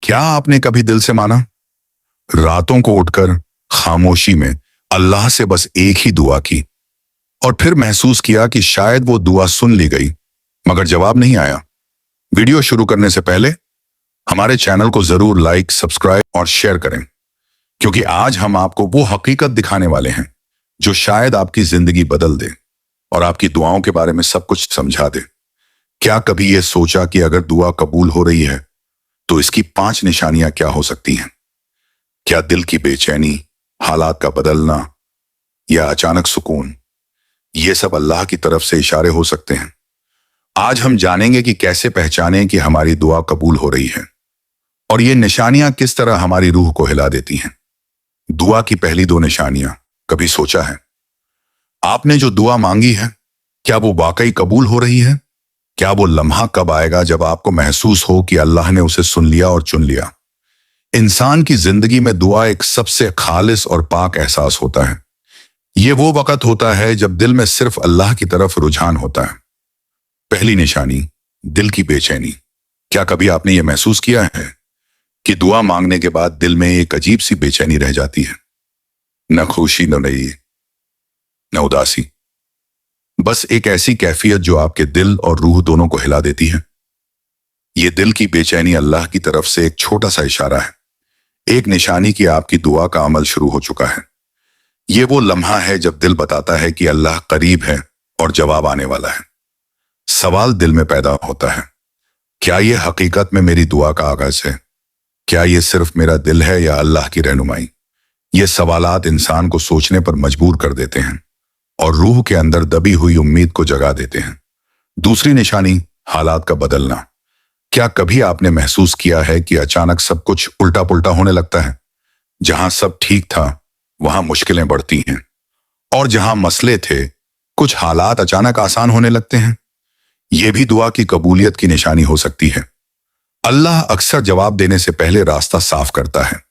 क्या आपने कभी दिल से माना, रातों को उठकर खामोशी में अल्लाह से बस एक ही दुआ की और फिर महसूस किया कि शायद वो दुआ सुन ली गई मगर जवाब नहीं आया? वीडियो शुरू करने से पहले हमारे चैनल को जरूर लाइक, सब्सक्राइब और शेयर करें, क्योंकि आज हम आपको वो हकीकत दिखाने वाले हैं जो शायद आपकी जिंदगी बदल दे और आपकी दुआओं के बारे में सब कुछ समझा दे। क्या कभी ये सोचा कि अगर दुआ कबूल हो रही है तो इसकी 5 निशानियां क्या हो सकती हैं? क्या दिल की बेचैनी, हालात का बदलना या अचानक सुकून, ये सब अल्लाह की तरफ से इशारे हो सकते हैं। आज हम जानेंगे कि कैसे पहचानें कि हमारी दुआ कबूल हो रही है और ये निशानियां किस तरह हमारी रूह को हिला देती हैं। दुआ की पहली 2 निशानियां। कभी सोचा है आपने जो दुआ मांगी है, क्या वो वाकई कबूल हो रही है? क्या वो लम्हा कब आएगा जब आपको महसूस हो कि अल्लाह ने उसे सुन लिया और चुन लिया? इंसान की जिंदगी में दुआ एक सबसे खालिस और पाक एहसास होता है। ये वो वक्त होता है जब दिल में सिर्फ अल्लाह की तरफ रुझान होता है। पहली निशानी, दिल की बेचैनी। क्या कभी आपने ये महसूस किया है कि दुआ मांगने के बाद दिल में एक अजीब सी बेचैनी रह जाती है? न खुशी, न उदासी, बस एक ऐसी कैफियत जो आपके दिल और रूह दोनों को हिला देती है। ये दिल की बेचैनी अल्लाह की तरफ से एक छोटा सा इशारा है, एक निशानी कि आपकी दुआ का अमल शुरू हो चुका है। ये वो लम्हा है जब दिल बताता है कि अल्लाह करीब है और जवाब आने वाला है। सवाल दिल में पैदा होता है, क्या ये हकीकत में मेरी दुआ का आगाज है? क्या ये सिर्फ मेरा दिल है या अल्लाह की रहनुमाई? ये सवालात इंसान को सोचने पर मजबूर कर देते हैं और रूह के अंदर दबी हुई उम्मीद को जगा देते हैं। दूसरी निशानी, हालात का बदलना। क्या कभी आपने महसूस किया है कि अचानक सब कुछ उल्टा पुल्टा होने लगता है? जहां सब ठीक था वहां मुश्किलें बढ़ती हैं और जहां मसले थे कुछ हालात अचानक आसान होने लगते हैं। यह भी दुआ की कबूलियत की निशानी हो सकती है। अल्लाह अक्सर जवाब देने से पहले रास्ता साफ करता है,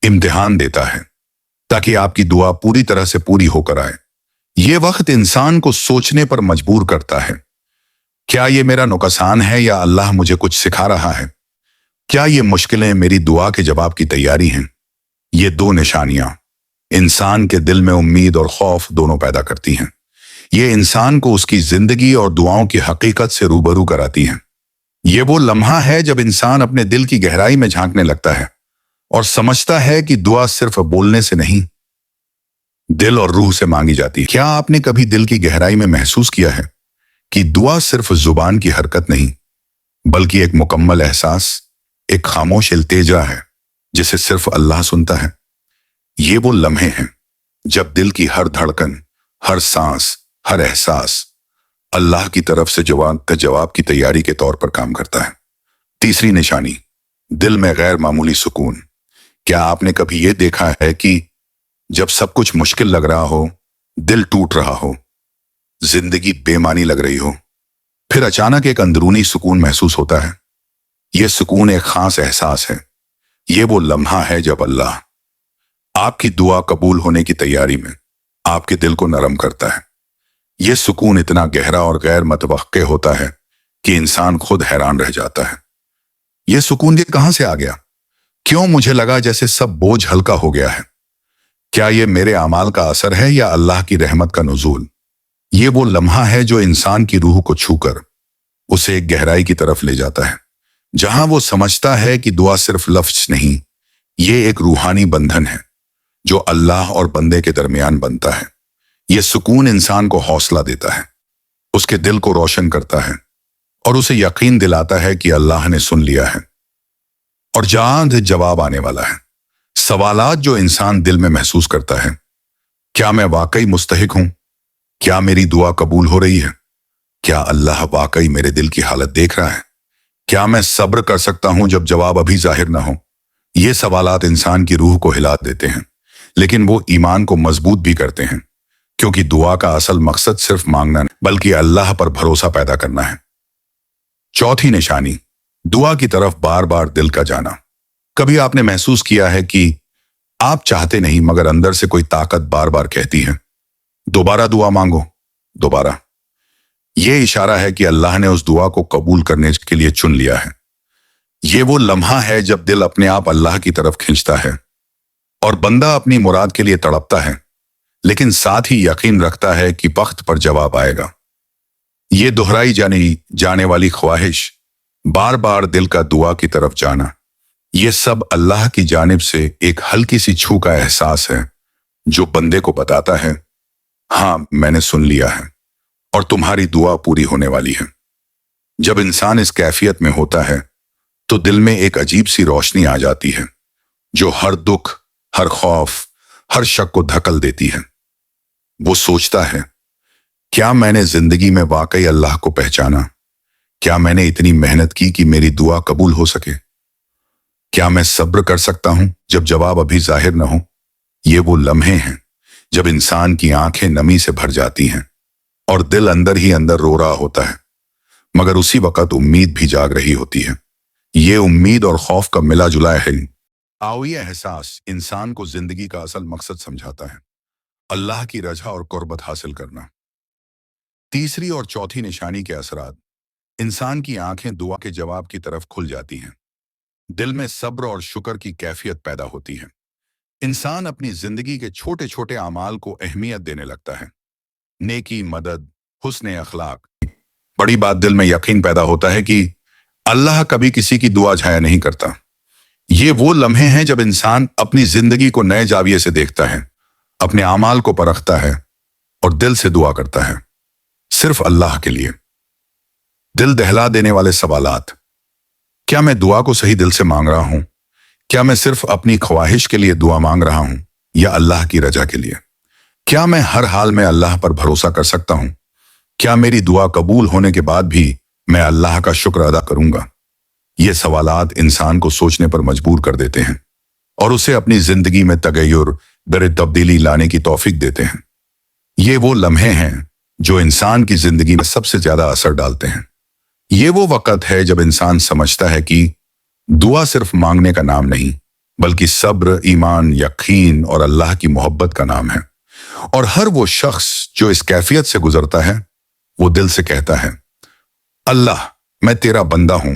इम्तिहान देता है, ताकि आपकी दुआ पूरी तरह से पूरी होकर आए। ये वक्त इंसान को सोचने पर मजबूर करता है, क्या ये मेरा नुकसान है या अल्लाह मुझे कुछ सिखा रहा है? क्या ये मुश्किलें मेरी दुआ के जवाब की तैयारी हैं? ये 2 निशानियां इंसान के दिल में उम्मीद और खौफ दोनों पैदा करती हैं। ये इंसान को उसकी जिंदगी और दुआओं की हकीकत से रूबरू कराती हैं। ये वो लम्हा है जब इंसान अपने दिल की गहराई में झांकने लगता है और समझता है कि दुआ सिर्फ बोलने से नहीं, दिल और रूह से मांगी जाती है। क्या आपने कभी दिल की गहराई में महसूस किया है कि दुआ सिर्फ जुबान की हरकत नहीं, बल्कि एक मुकम्मल एहसास, एक खामोश इल्तिजा है जिसे सिर्फ अल्लाह सुनता है? ये वो लम्हे हैं जब दिल की हर धड़कन, हर सांस, हर एहसास अल्लाह की तरफ से जवाब की तैयारी के तौर पर काम करता है। तीसरी निशानी, दिल में गैर मामूली सुकून। क्या आपने कभी ये देखा है कि जब सब कुछ मुश्किल लग रहा हो, दिल टूट रहा हो, जिंदगी बेमानी लग रही हो, फिर अचानक एक अंदरूनी सुकून महसूस होता है? यह सुकून एक खास एहसास है। यह वो लम्हा है जब अल्लाह आपकी दुआ कबूल होने की तैयारी में आपके दिल को नरम करता है। यह सुकून इतना गहरा और गैर मतवक्के होता है कि इंसान खुद हैरान रह जाता है। यह सुकून ये कहां से आ गया? क्यों मुझे लगा जैसे सब बोझ हल्का हो गया है? क्या यह मेरे अमाल का असर है या अल्लाह की रहमत का नुज़ूल? ये वो लम्हा है जो इंसान की रूह को छूकर उसे एक गहराई की तरफ ले जाता है, जहां वो समझता है कि दुआ सिर्फ लफ्ज नहीं, ये एक रूहानी बंधन है जो अल्लाह और बंदे के दरमियान बनता है। यह सुकून इंसान को हौसला देता है, उसके दिल को रोशन करता है और उसे यकीन दिलाता है कि अल्लाह ने सुन लिया है और जल्द जवाब आने वाला है। सवालात जो इंसान दिल में महसूस करता है, क्या मैं वाकई मुस्तहिक हूं? क्या मेरी दुआ कबूल हो रही है? क्या अल्लाह वाकई मेरे दिल की हालत देख रहा है? क्या मैं सब्र कर सकता हूं जब जवाब अभी जाहिर ना हो? ये सवालात इंसान की रूह को हिला देते हैं, लेकिन वो ईमान को मजबूत भी करते हैं, क्योंकि दुआ का असल मकसद सिर्फ मांगना नहीं, बल्कि अल्लाह पर भरोसा पैदा करना है। चौथी निशानी, दुआ की तरफ बार बार दिल का जाना। कभी आपने महसूस किया है कि आप चाहते नहीं मगर अंदर से कोई ताकत बार बार कहती है, दोबारा दुआ मांगो, दोबारा। यह इशारा है कि अल्लाह ने उस दुआ को कबूल करने के लिए चुन लिया है। یہ وہ لمحہ ہے جب دل اپنے آپ اللہ کی طرف کھنچتا ہے اور بندہ اپنی مراد کے لیے تڑپتا ہے، لیکن ساتھ ہی یقین رکھتا ہے کہ وقت پر جواب آئے گا۔ یہ دہرائی جانے والی خواہش، بار بار دل کا دعا کی طرف جانا، یہ سب اللہ کی جانب سے ایک ہلکی سی چھو کا احساس ہے جو بندے کو بتاتا ہے، ہاں میں نے سن لیا ہے اور تمہاری دعا پوری ہونے والی ہے۔ جب انسان اس کیفیت میں ہوتا ہے تو دل میں ایک عجیب سی روشنی آ جاتی ہے جو ہر دکھ، ہر خوف، ہر شک کو دھکل دیتی ہے۔ وہ سوچتا ہے، کیا میں نے زندگی میں واقعی اللہ کو پہچانا؟ کیا میں نے اتنی محنت کی کہ میری دعا قبول ہو سکے؟ کیا میں صبر کر سکتا ہوں جب جواب ابھی ظاہر نہ ہو؟ یہ وہ لمحے ہیں جب انسان کی آنکھیں نمی سے بھر جاتی ہیں اور دل اندر ہی اندر رو رہا ہوتا ہے، مگر اسی وقت امید بھی جاگ رہی ہوتی ہے۔ یہ امید اور خوف کا ملا جلا ہے۔ یہ احساس انسان کو زندگی کا اصل مقصد سمجھاتا ہے، اللہ کی رضا اور قربت حاصل کرنا۔ تیسری اور چوتھی نشانی کے اثرات، انسان کی آنکھیں دعا کے جواب کی طرف کھل جاتی ہیں، دل میں صبر اور شکر کی کیفیت پیدا ہوتی ہے۔ انسان اپنی زندگی کے چھوٹے چھوٹے اعمال کو اہمیت دینے لگتا ہے، نیکی، مدد، حسن اخلاق۔ بڑی بات، دل میں یقین پیدا ہوتا ہے کہ اللہ کبھی کسی کی دعا ضائع نہیں کرتا۔ یہ وہ لمحے ہیں جب انسان اپنی زندگی کو نئے زاویے سے دیکھتا ہے، اپنے اعمال کو پرکھتا ہے اور دل سے دعا کرتا ہے، صرف اللہ کے لیے۔ دل دہلا دینے والے سوالات، کیا میں دعا کو صحیح دل سے مانگ رہا ہوں؟ کیا میں صرف اپنی خواہش کے لیے دعا مانگ رہا ہوں یا اللہ کی رضا کے لیے؟ کیا میں ہر حال میں اللہ پر بھروسہ کر سکتا ہوں؟ کیا میری دعا قبول ہونے کے بعد بھی میں اللہ کا شکر ادا کروں گا؟ یہ سوالات انسان کو سوچنے پر مجبور کر دیتے ہیں اور اسے اپنی زندگی میں تغیر، تبدیلی لانے کی توفیق دیتے ہیں۔ یہ وہ لمحے ہیں جو انسان کی زندگی میں سب سے زیادہ اثر ڈالتے ہیں۔ یہ وہ وقت ہے جب انسان سمجھتا ہے کہ دعا صرف مانگنے کا نام نہیں، بلکہ صبر، ایمان، یقین اور اللہ کی محبت کا نام ہے۔ اور ہر وہ شخص جو اس کیفیت سے گزرتا ہے، وہ دل سے کہتا ہے، اللہ، میں تیرا بندہ ہوں،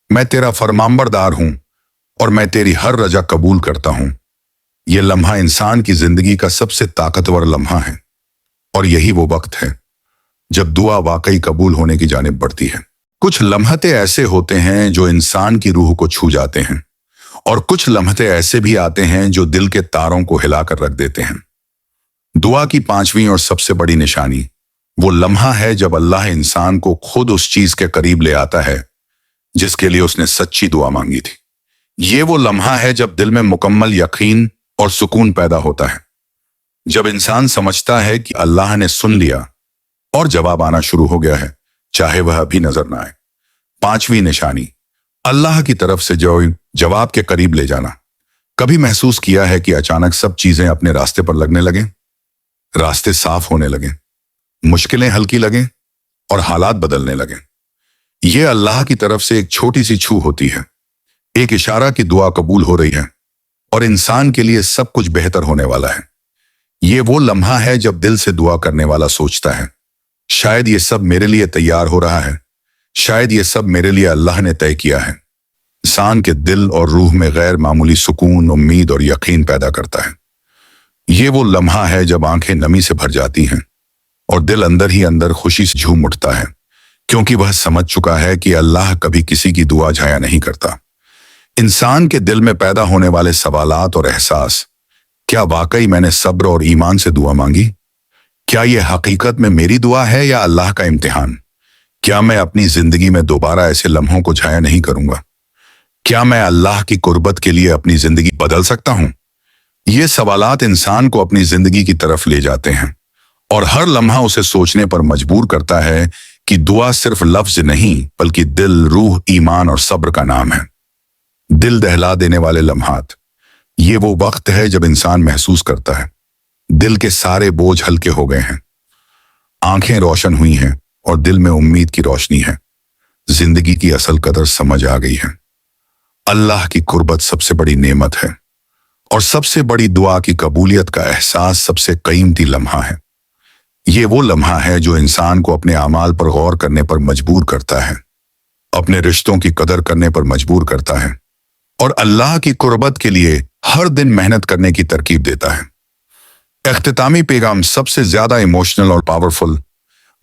میں تیرا فرمانبردار ہوں اور میں تیری ہر رجا قبول کرتا ہوں۔ یہ لمحہ انسان کی زندگی کا سب سے طاقتور لمحہ ہے، اور یہی وہ وقت ہے جب دعا واقعی قبول ہونے کی جانب بڑھتی ہے۔ کچھ لمحے ایسے ہوتے ہیں جو انسان کی روح کو چھو جاتے ہیں، اور کچھ لمحے ایسے بھی آتے ہیں جو دل کے تاروں کو ہلا کر رکھ دیتے ہیں۔ دعا کی پانچویں اور سب سے بڑی نشانی وہ لمحہ ہے جب اللہ انسان کو خود اس چیز کے قریب لے آتا ہے جس کے لیے اس نے سچی دعا مانگی تھی۔ یہ وہ لمحہ ہے جب دل میں مکمل یقین اور سکون پیدا ہوتا ہے، جب انسان سمجھتا ہے کہ اللہ نے سن لیا اور جواب آنا شروع ہو گیا ہے، چاہے وہ ابھی نظر نہ آئے۔ پانچویں نشانی، اللہ کی طرف سے جواب کے قریب لے جانا۔ کبھی محسوس کیا ہے کہ اچانک سب چیزیں اپنے راستے پر لگنے لگیں، راستے صاف ہونے لگیں، مشکلیں ہلکی لگیں اور حالات بدلنے لگیں؟ یہ اللہ کی طرف سے ایک چھوٹی سی چھو ہوتی ہے، ایک اشارہ کی دعا قبول ہو رہی ہے اور انسان کے لیے سب کچھ بہتر ہونے والا ہے۔ یہ وہ لمحہ ہے جب دل سے دعا کرنے والا سوچتا ہے، شاید یہ سب میرے لیے تیار ہو رہا ہے، شاید یہ سب میرے لیے اللہ نے طے کیا ہے۔ انسان کے دل اور روح میں غیر معمولی سکون، امید اور یقین پیدا کرتا ہے۔ یہ وہ لمحہ ہے جب آنکھیں نمی سے بھر جاتی ہیں اور دل اندر ہی اندر خوشی سے جھوم اٹھتا ہے، کیونکہ وہ سمجھ چکا ہے کہ اللہ کبھی کسی کی دعا ضائع نہیں کرتا۔ انسان کے دل میں پیدا ہونے والے سوالات اور احساس، کیا واقعی میں نے صبر اور ایمان سے دعا مانگی؟ کیا یہ حقیقت میں میری دعا ہے یا اللہ کا امتحان؟ کیا میں اپنی زندگی میں دوبارہ ایسے لمحوں کو ضائع نہیں کروں گا؟ کیا میں اللہ کی قربت کے لیے اپنی زندگی بدل سکتا ہوں؟ یہ سوالات انسان کو اپنی زندگی کی طرف لے جاتے ہیں اور ہر لمحہ اسے سوچنے پر مجبور کرتا ہے کہ دعا صرف لفظ نہیں بلکہ دل، روح، ایمان اور صبر کا نام ہے۔ دل دہلا دینے والے لمحات، یہ وہ وقت ہے جب انسان محسوس کرتا ہے دل کے سارے بوجھ ہلکے ہو گئے ہیں، آنکھیں روشن ہوئی ہیں اور دل میں امید کی روشنی ہے۔ زندگی کی اصل قدر سمجھ آ گئی ہے۔ اللہ کی قربت سب سے بڑی نعمت ہے اور سب سے بڑی دعا کی قبولیت کا احساس سب سے قیمتی لمحہ ہے۔ یہ وہ لمحہ ہے جو انسان کو اپنے اعمال پر غور کرنے پر مجبور کرتا ہے۔ अपने रिश्तों की कदर करने पर मजबूर करता है और अल्लाह की कुर्बत के लिए हर दिन मेहनत करने की तरकीब देता है। इख्तितामी पैगाम सबसे ज्यादा इमोशनल और पावरफुल।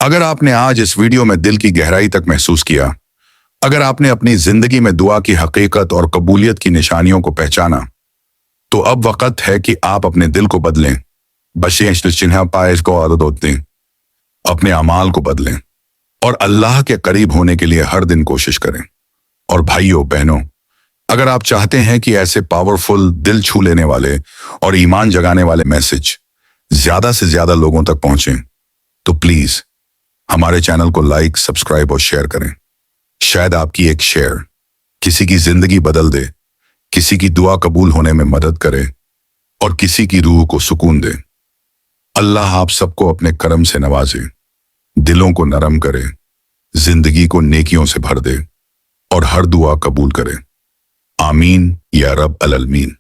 अगर आपने आज इस वीडियो में दिल की गहराई तक महसूस किया, अगर आपने अपनी जिंदगी में दुआ की हकीकत और कबूलियत की निशानियों को पहचाना, तो अब वक्त है कि आप अपने दिल को बदलें। बशें चिन्ह पाए को आदत दें, अपने अमाल को बदलें और अल्लाह के करीब होने के लिए हर दिन कोशिश करें। और भाइयों बहनों, अगर आप चाहते हैं कि ऐसे पावरफुल, दिल छू लेने वाले और ईमान जगाने वाले मैसेज ज्यादा से ज्यादा लोगों तक पहुंचें, तो प्लीज हमारे चैनल को लाइक, सब्सक्राइब और शेयर करें। शायद आपकी एक शेयर किसी की जिंदगी बदल दे, किसी की दुआ कबूल होने में मदद करे और किसी की रूह को सुकून दे। अल्लाह आप सबको अपने करम से नवाजे, दिलों को नरम करे, जिंदगी को नेकियों से भर दे और हर दुआ कबूल करे। आमीन या रब अल अलमीन।